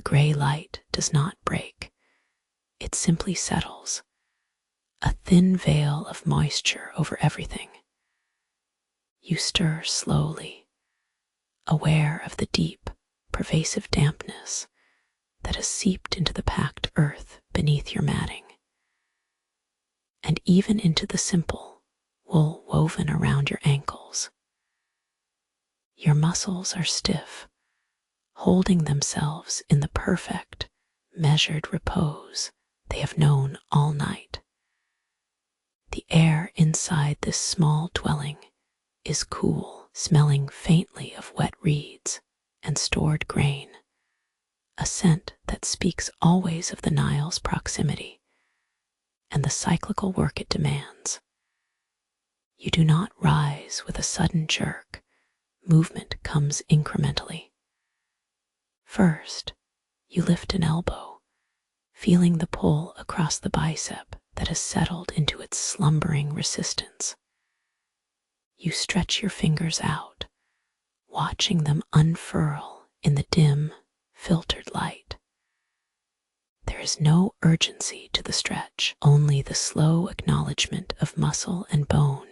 gray light does not break, it simply settles, a thin veil of moisture over everything. You stir slowly, aware of the deep, pervasive dampness that has seeped into the packed earth beneath your matting, and even into the simple wool woven around your ankles. Your muscles are stiff, holding themselves in the perfect, measured repose they have known all night. The air inside this small dwelling is cool, smelling faintly of wet reeds and stored grain, a scent that speaks always of the Nile's proximity and the cyclical work it demands. You do not rise with a sudden jerk. Movement comes incrementally. First, you lift an elbow, feeling the pull across the bicep that has settled into its slumbering resistance. You stretch your fingers out, watching them unfurl in the dim, filtered light. There is no urgency to the stretch, only the slow acknowledgement of muscle and bone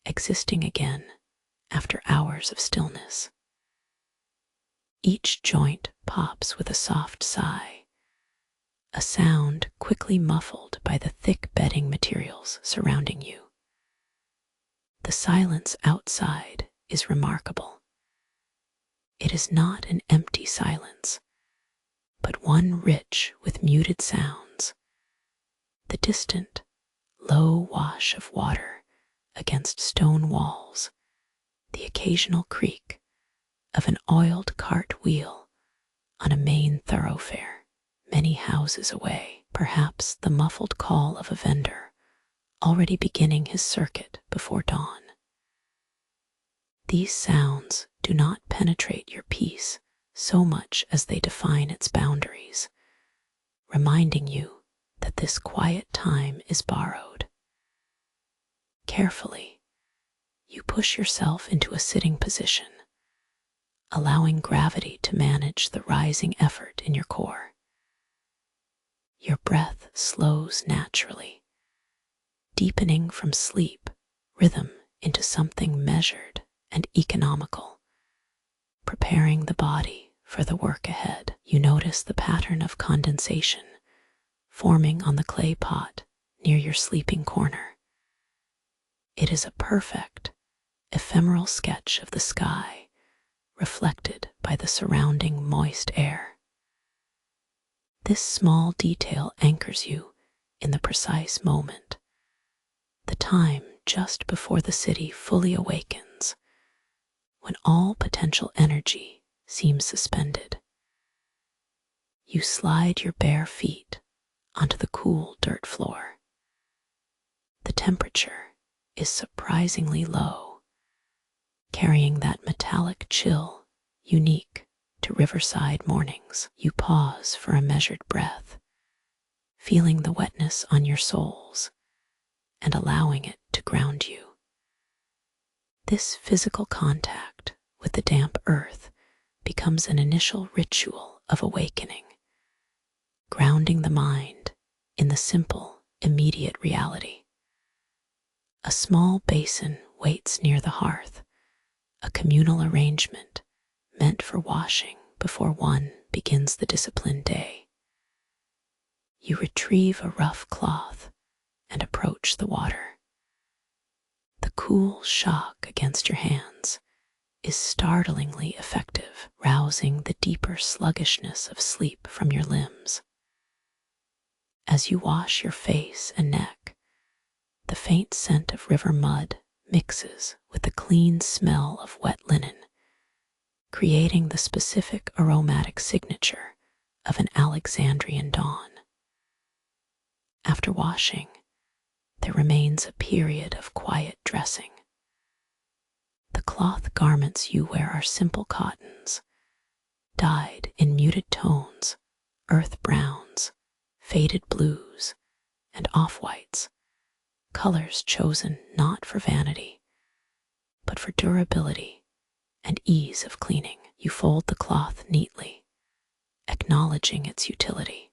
existing again after hours of stillness. Each joint pops with a soft sigh, a sound quickly muffled by the thick bedding materials surrounding you. The silence outside is remarkable. It is not an empty silence, but one rich with muted sounds. The distant, low wash of water against stone walls, the occasional creak of an oiled cart wheel on a main thoroughfare many houses away, perhaps the muffled call of a vendor already beginning his circuit before dawn. These sounds do not penetrate your peace so much as they define its boundaries, reminding you that this quiet time is borrowed. Carefully, you push yourself into a sitting position, allowing gravity to manage the rising effort in your core. Your breath slows naturally, deepening from sleep rhythm into something measured and economical, preparing the body for the work ahead. You notice the pattern of condensation forming on the clay pot near your sleeping corner. It is a perfect, ephemeral sketch of the sky reflected by the surrounding moist air. This small detail anchors you in the precise moment, the time just before the city fully awakens, when all potential energy seems suspended. You slide your bare feet onto the cool dirt floor. The temperature is surprisingly low, carrying that metallic chill unique to riverside mornings. You pause for a measured breath, feeling the wetness on your soles and allowing it to ground you. This physical contact with the damp earth becomes an initial ritual of awakening, grounding the mind in the simple, immediate reality. A small basin waits near the hearth, a communal arrangement meant for washing before one begins the disciplined day. You retrieve a rough cloth and approach the water. The cool shock against your hands is startlingly effective, rousing the deeper sluggishness of sleep from your limbs. As you wash your face and neck, the faint scent of river mud mixes with the clean smell of wet linen, creating the specific aromatic signature of an Alexandrian dawn. After washing, there remains a period of quiet dressing. The cloth garments you wear are simple cottons, dyed in muted tones, earth browns, faded blues, and off-whites, colors chosen not for vanity, but for durability and ease of cleaning. You fold the cloth neatly, acknowledging its utility.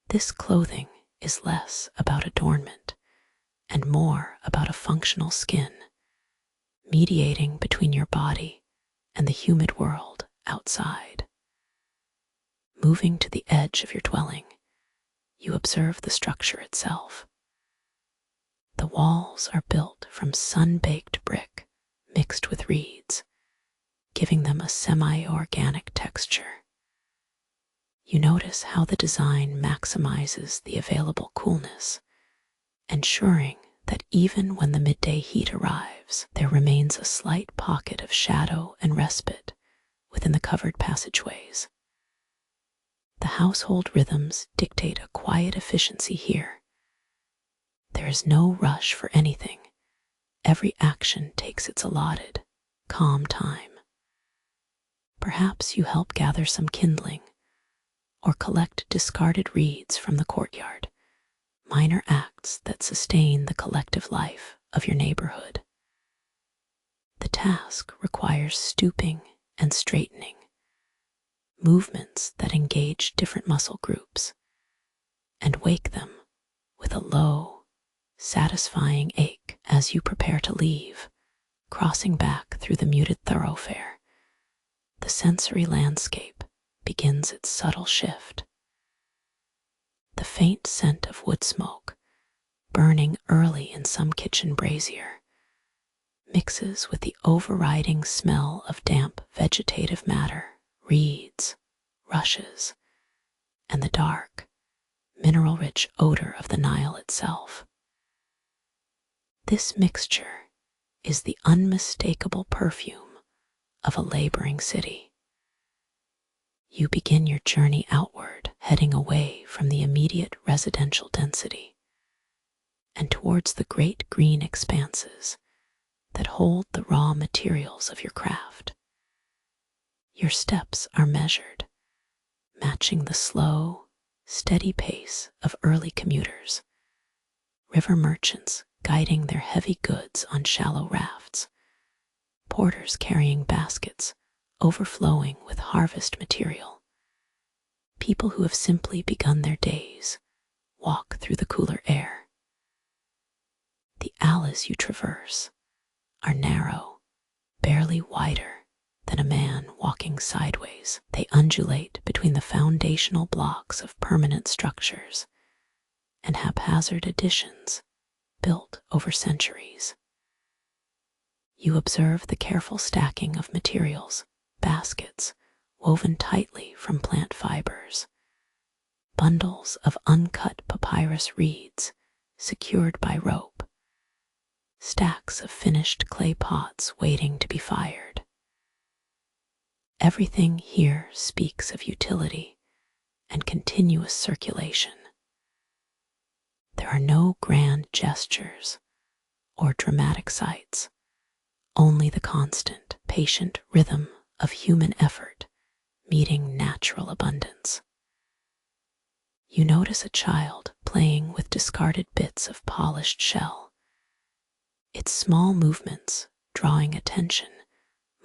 This clothing is less about adornment and more about a functional skin, mediating between your body and the humid world outside. Moving to the edge of your dwelling, you observe the structure itself. The walls are built from sun-baked brick mixed with reeds, giving them a semi-organic texture. You notice how the design maximizes the available coolness, ensuring that even when the midday heat arrives, there remains a slight pocket of shadow and respite within the covered passageways. The household rhythms dictate a quiet efficiency here. There is no rush for anything. Every action takes its allotted, calm time. Perhaps you help gather some kindling or collect discarded reeds from the courtyard, minor acts that sustain the collective life of your neighborhood. The task requires stooping and straightening, movements that engage different muscle groups and wake them with a low, satisfying ache as you prepare to leave, crossing back through the muted thoroughfare. The sensory landscape begins its subtle shift. The faint scent of wood smoke, burning early in some kitchen brazier, mixes with the overriding smell of damp vegetative matter, reeds, rushes, and the dark, mineral-rich odor of the Nile itself. This mixture is the unmistakable perfume of a laboring city. You begin your journey outward, heading away from the immediate residential density and towards the great green expanses that hold the raw materials of your craft. Your steps are measured, matching the slow, steady pace of early commuters, river merchants guiding their heavy goods on shallow rafts, porters carrying baskets overflowing with harvest material. People who have simply begun their days walk through the cooler air. The alleys you traverse are narrow, barely wider than a man walking sideways. They undulate between the foundational blocks of permanent structures and haphazard additions built over centuries. You observe the careful stacking of materials, baskets woven tightly from plant fibers, bundles of uncut papyrus reeds secured by rope, stacks of finished clay pots waiting to be fired. Everything here speaks of utility and continuous circulation. There are no grand gestures or dramatic sights, only the constant, patient rhythm of human effort meeting natural abundance. You notice a child playing with discarded bits of polished shell, its small movements drawing attention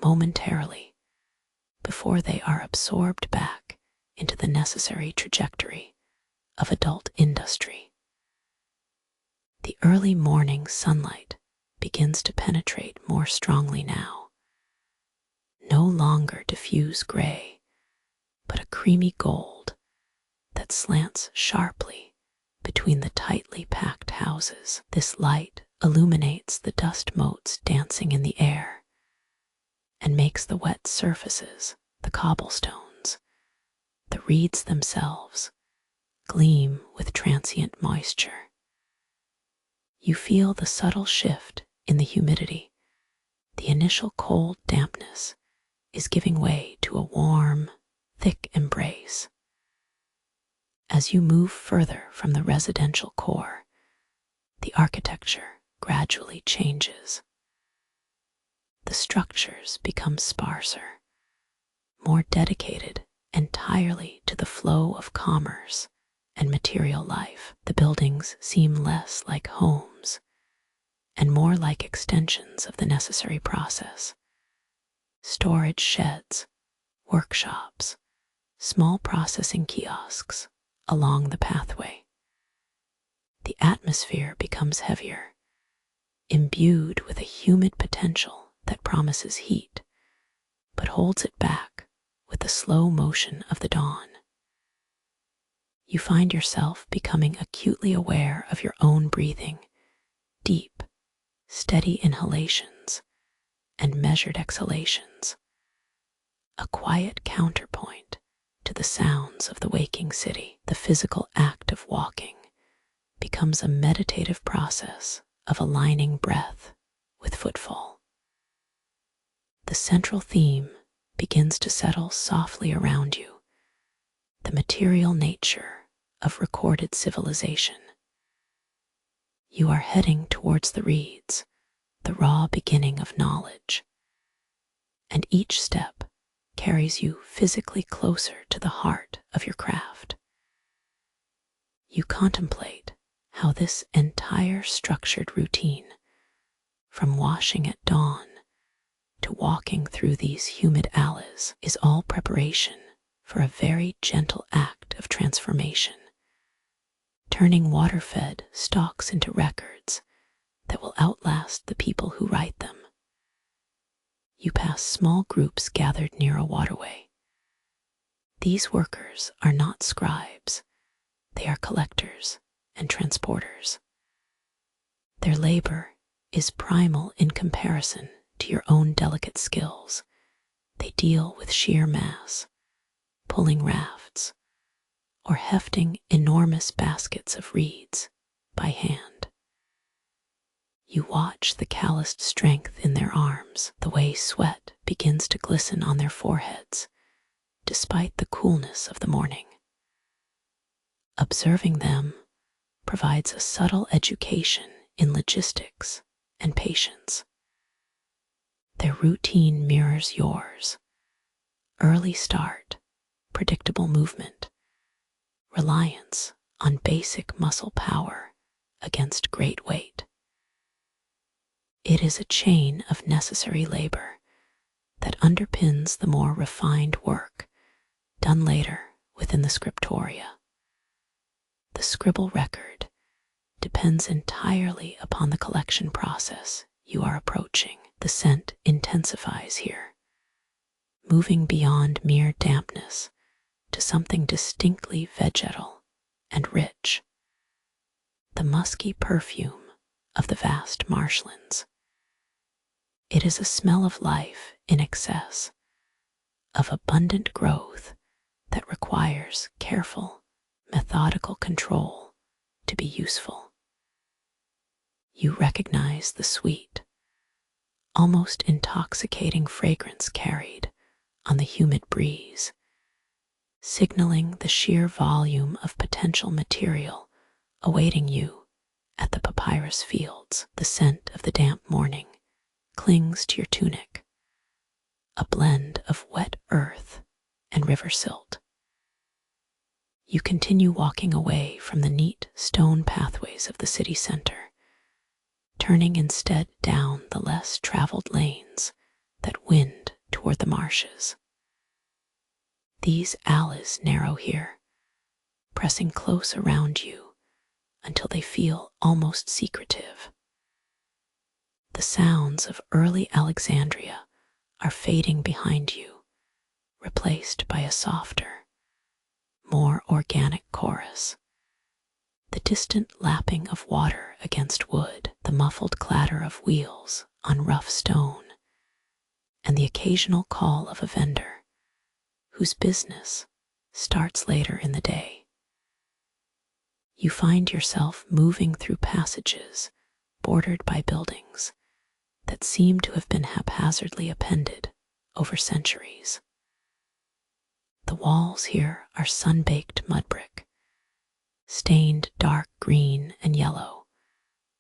momentarily before they are absorbed back into the necessary trajectory of adult industry. The early morning sunlight begins to penetrate more strongly now. No longer diffuse gray, but a creamy gold that slants sharply between the tightly packed houses. This light illuminates the dust motes dancing in the air and makes the wet surfaces, the cobblestones, the reeds themselves, gleam with transient moisture. You feel the subtle shift in the humidity. The initial cold dampness is giving way to a warm, thick embrace. As you move further from the residential core, the architecture gradually changes. The structures become sparser, more dedicated entirely to the flow of commerce and material life. The buildings seem less like homes and more like extensions of the necessary process. Storage sheds, workshops, small processing kiosks along the pathway. The atmosphere becomes heavier, imbued with a humid potential that promises heat, but holds it back with the slow motion of the dawn. You find yourself becoming acutely aware of your own breathing, deep, steady inhalations and measured exhalations, a quiet counterpoint to the sounds of the waking city. The physical act of walking becomes a meditative process of aligning breath with footfall. The central theme begins to settle softly around you, the material nature of recorded civilization. You are heading towards the reeds, the raw beginning of knowledge, and each step carries you physically closer to the heart of your craft. You contemplate how this entire structured routine, from washing at dawn to walking through these humid alleys, is all preparation for a very gentle act of transformation, turning water-fed stalks into records that will outlast the people who write them. You pass small groups gathered near a waterway. These workers are not scribes, they are collectors and transporters. Their labor is primal in comparison to your own delicate skills. They deal with sheer mass, pulling rafts, or hefting enormous baskets of reeds by hand. You watch the calloused strength in their arms, the way sweat begins to glisten on their foreheads, despite the coolness of the morning. Observing them provides a subtle education in logistics and patience. Their routine mirrors yours. Early start, predictable movement, reliance on basic muscle power against great weight. It is a chain of necessary labor that underpins the more refined work done later within the scriptoria. The scribble record depends entirely upon the collection process you are approaching. The scent intensifies here, moving beyond mere dampness to something distinctly vegetal and rich, the musky perfume of the vast marshlands. It is a smell of life in excess, of abundant growth that requires careful, methodical control to be useful. You recognize the sweet, almost intoxicating fragrance carried on the humid breeze, signaling the sheer volume of potential material awaiting you at the papyrus fields. The scent of the damp morning clings to your tunic, a blend of wet earth and river silt. You continue walking away from the neat stone pathways of the city center, turning instead down the less traveled lanes that wind toward the marshes. These alleys narrow here, pressing close around you until they feel almost secretive. The sounds of early Alexandria are fading behind you, replaced by a softer, more organic chorus. The distant lapping of water against wood, the muffled clatter of wheels on rough stone, and the occasional call of a vendor whose business starts later in the day. You find yourself moving through passages bordered by buildings that seem to have been haphazardly appended over centuries. The walls here are sun-baked mud brick, stained dark green and yellow,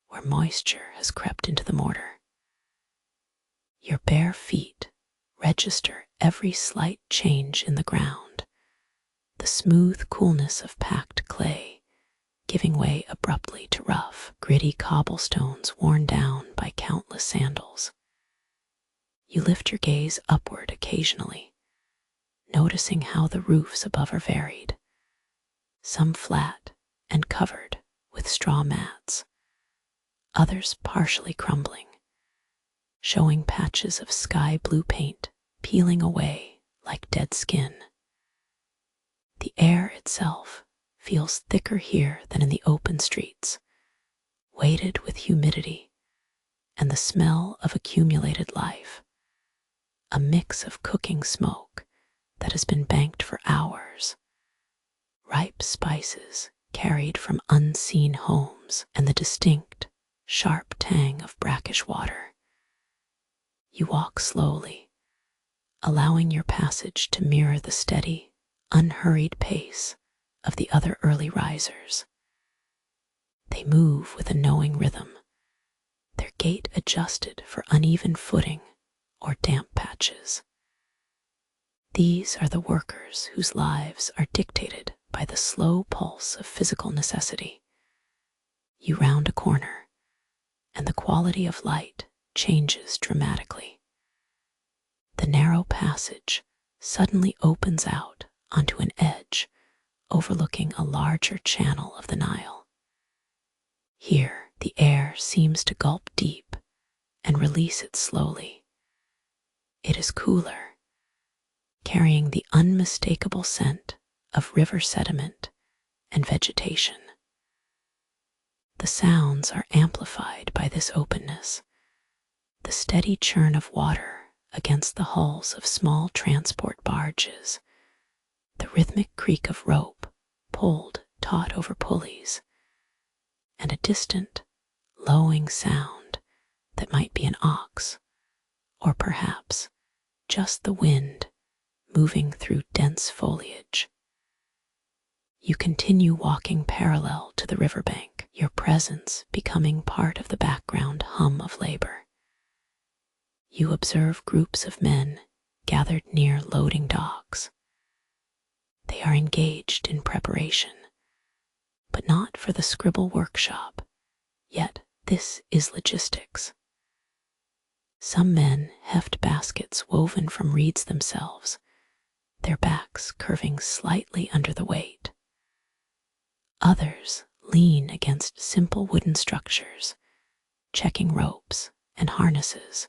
where moisture has crept into the mortar. Your bare feet register every slight change in the ground, the smooth coolness of packed clay giving way abruptly to rough, gritty cobblestones worn down by countless sandals. You lift your gaze upward occasionally, noticing how the roofs above are varied, some flat and covered with straw mats, others partially crumbling, showing patches of sky blue paint peeling away like dead skin. The air itself feels thicker here than in the open streets, weighted with humidity and the smell of accumulated life, a mix of cooking smoke that has been banked for hours, ripe spices carried from unseen homes, and the distinct, sharp tang of brackish water. You walk slowly, allowing your passage to mirror the steady, unhurried pace of the other early risers. They move with a knowing rhythm, their gait adjusted for uneven footing or damp patches. These are the workers whose lives are dictated by the slow pulse of physical necessity. You round a corner, and the quality of light changes dramatically. The narrow passage suddenly opens out onto an edge overlooking a larger channel of the Nile. Here, the air seems to gulp deep and release it slowly. It is cooler, carrying the unmistakable scent of river sediment and vegetation. The sounds are amplified by this openness, the steady churn of water against the hulls of small transport barges, the rhythmic creak of rope pulled taut over pulleys, and a distant, lowing sound that might be an ox, or perhaps just the wind moving through dense foliage. You continue walking parallel to the riverbank, your presence becoming part of the background hum of labor. You observe groups of men gathered near loading docks. They are engaged in preparation, but not for the scribble workshop, yet this is logistics. Some men heft baskets woven from reeds themselves, their backs curving slightly under the weight. Others lean against simple wooden structures, checking ropes and harnesses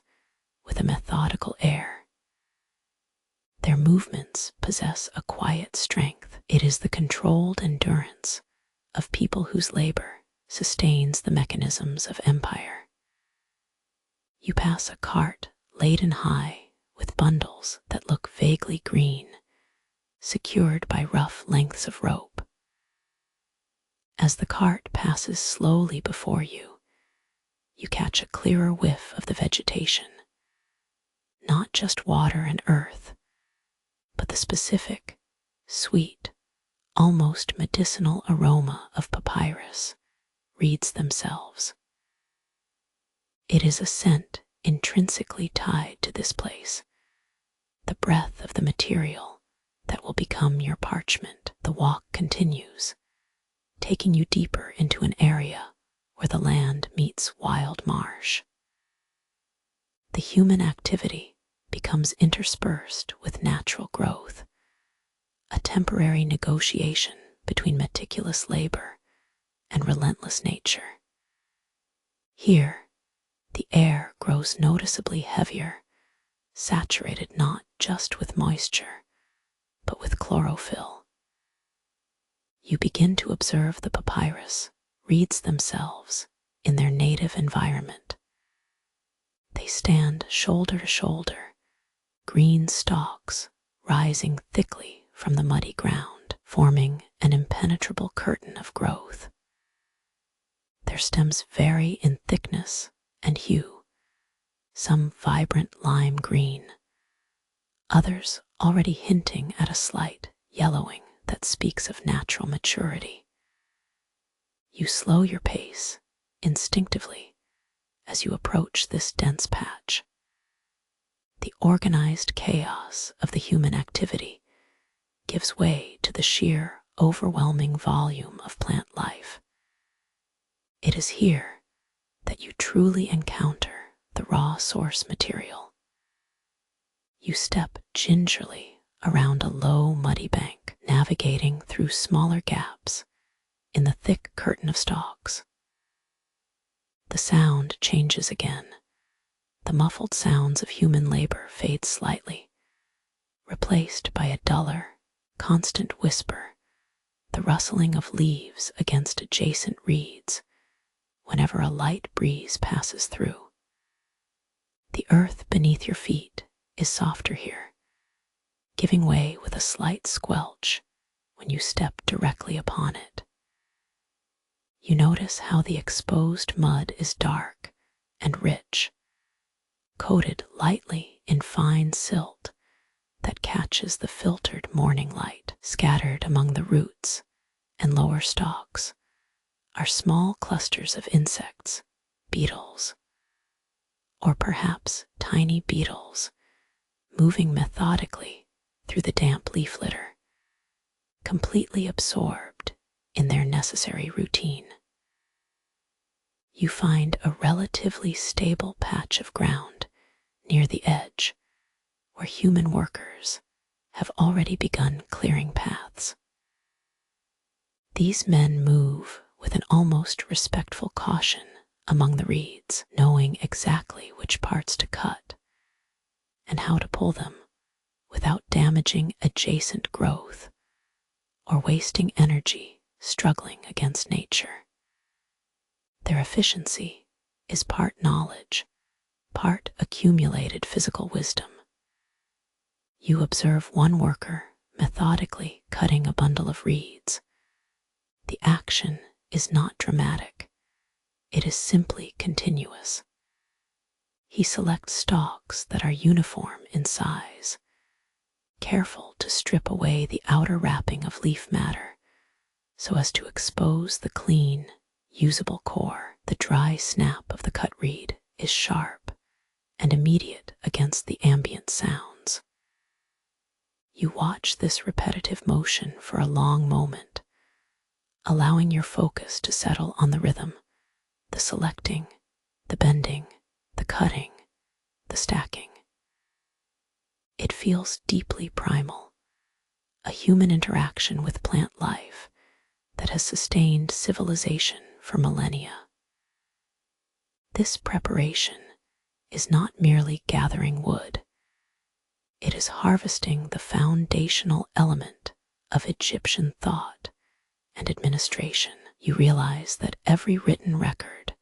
with a methodical air. Their movements possess a quiet strength. It is the controlled endurance of people whose labor sustains the mechanisms of empire. You pass a cart laden high with bundles that look vaguely green, secured by rough lengths of rope. As the cart passes slowly before you, you catch a clearer whiff of the vegetation, not just water and earth, but the specific, sweet, almost medicinal aroma of papyrus, reeds themselves. It is a scent intrinsically tied to this place, the breath of the material that will become your parchment. The walk continues, taking you deeper into an area where the land meets wild marsh. The human activity becomes interspersed with natural growth, a temporary negotiation between meticulous labor and relentless nature. Here, the air grows noticeably heavier, saturated not just with moisture, but with chlorophyll. You begin to observe the papyrus reeds themselves in their native environment. They stand shoulder to shoulder, green stalks rising thickly from the muddy ground, forming an impenetrable curtain of growth. Their stems vary in thickness and hue, some vibrant lime green, others already hinting at a slight yellowing that speaks of natural maturity. You slow your pace instinctively as you approach this dense patch. The organized chaos of the human activity gives way to the sheer, overwhelming volume of plant life. It is here that you truly encounter the raw source material. You step gingerly around a low, muddy bank, navigating through smaller gaps in the thick curtain of stalks. The sound changes again. The muffled sounds of human labor fade slightly, replaced by a duller, constant whisper, the rustling of leaves against adjacent reeds whenever a light breeze passes through. The earth beneath your feet is softer here, giving way with a slight squelch when you step directly upon it. You notice how the exposed mud is dark and rich, coated lightly in fine silt that catches the filtered morning light. Scattered among the roots and lower stalks are small clusters of insects, beetles, or perhaps tiny beetles moving methodically through the damp leaf litter, completely absorbed in their necessary routine. You find a relatively stable patch of ground near the edge where human workers have already begun clearing paths. These men move with an almost respectful caution among the reeds, knowing exactly which parts to cut and how to pull them without damaging adjacent growth or wasting energy struggling against nature. Their efficiency is part knowledge, part accumulated physical wisdom. You observe one worker methodically cutting a bundle of reeds. The action is not dramatic. It is simply continuous. He selects stalks that are uniform in size, careful to strip away the outer wrapping of leaf matter so as to expose the clean, usable core. The dry snap of the cut reed is sharp and immediate against the ambient sounds. You watch this repetitive motion for a long moment, allowing your focus to settle on the rhythm, the selecting, the bending, the cutting, the stacking. It feels deeply primal, a human interaction with plant life that has sustained civilization for millennia. This preparation is not merely gathering wood. It is harvesting the foundational element of Egyptian thought and administration. You realize that every written record,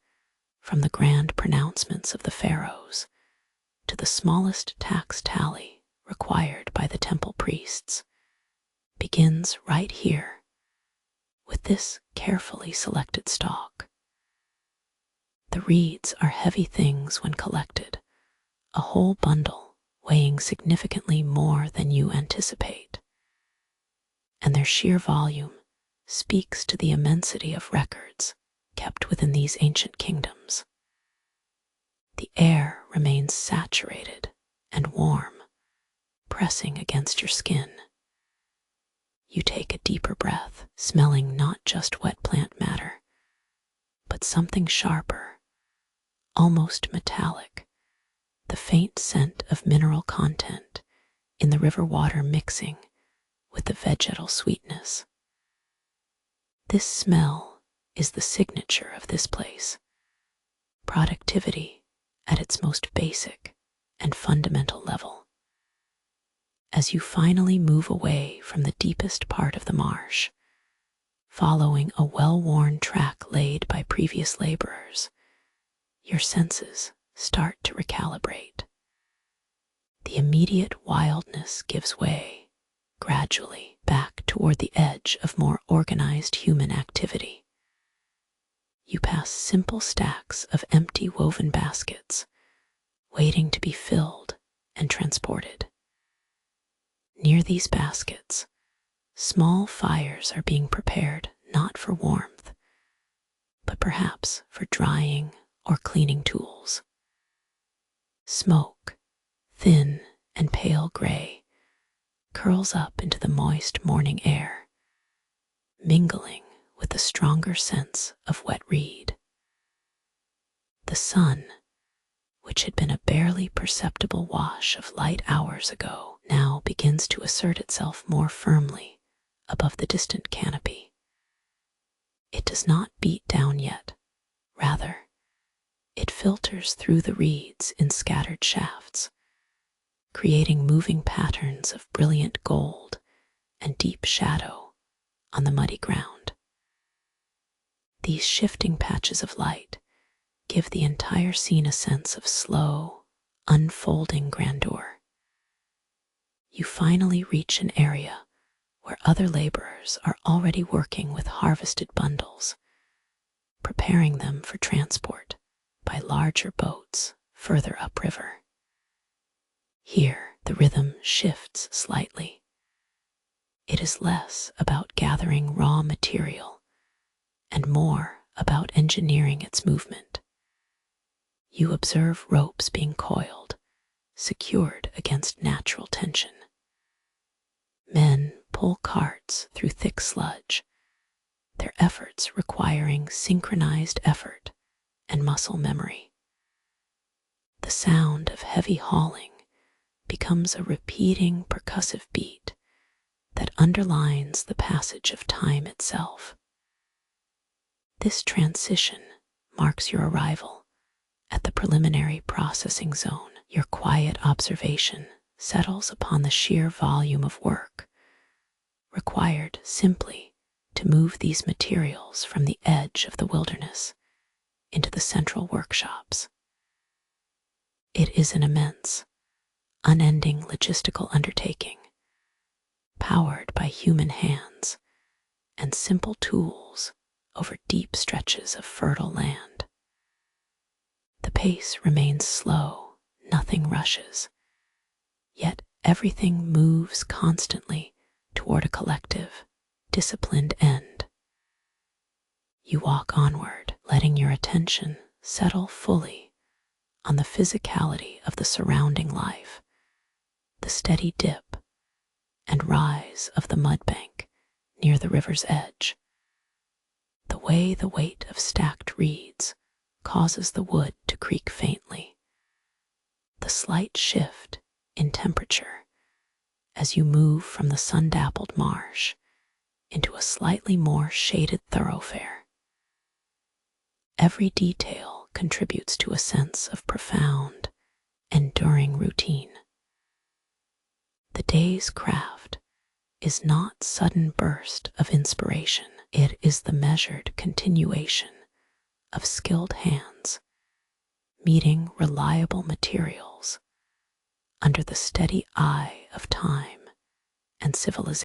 from the grand pronouncements of the pharaohs to the smallest tax tally required by the temple priests, begins right here with this carefully selected stalk. The reeds are heavy things when collected, a whole bundle weighing significantly more than you anticipate, and their sheer volume speaks to the immensity of records kept within these ancient kingdoms. The air remains saturated and warm, pressing against your skin. You take a deeper breath, smelling not just wet plant matter, but something sharper, almost metallic, the faint scent of mineral content in the river water mixing with the vegetal sweetness. This smell is the signature of this place, productivity at its most basic and fundamental level. As you finally move away from the deepest part of the marsh, following a well-worn track laid by previous laborers, your senses start to recalibrate. The immediate wildness gives way, gradually, back toward the edge of more organized human activity. You pass simple stacks of empty woven baskets, waiting to be filled and transported. Near these baskets, small fires are being prepared not for warmth, but perhaps for drying or cleaning tools. Smoke, thin and pale gray, curls up into the moist morning air, mingling with the stronger sense of wet reed. The sun, which had been a barely perceptible wash of light hours ago, now begins to assert itself more firmly above the distant canopy. It does not beat down yet. Rather, it filters through the reeds in scattered shafts, creating moving patterns of brilliant gold and deep shadow on the muddy ground. These shifting patches of light give the entire scene a sense of slow, unfolding grandeur. You finally reach an area where other laborers are already working with harvested bundles, preparing them for transport by larger boats further upriver. Here, the rhythm shifts slightly. It is less about gathering raw material and more about engineering its movement. You observe ropes being coiled, secured against natural tension. Men pull carts through thick sludge, their efforts requiring synchronized effort and muscle memory. The sound of heavy hauling becomes a repeating percussive beat that underlines the passage of time itself. This transition marks your arrival at the preliminary processing zone. Your quiet observation settles upon the sheer volume of work required simply to move these materials from the edge of the wilderness into the central workshops. It is an immense, unending logistical undertaking, powered by human hands and simple tools over deep stretches of fertile land. The pace remains slow, nothing rushes, yet everything moves constantly toward a collective, disciplined end. You walk onward, letting your attention settle fully on the physicality of the surrounding life, the steady dip and rise of the mud bank near the river's edge, the way the weight of stacked reeds causes the wood to creak faintly, the slight shift in temperature as you move from the sun-dappled marsh into a slightly more shaded thoroughfare. Every detail contributes to a sense of profound, enduring routine. The day's craft is not sudden burst of inspiration. It is the measured continuation of skilled hands meeting reliable materials under the steady eye of time and civilization.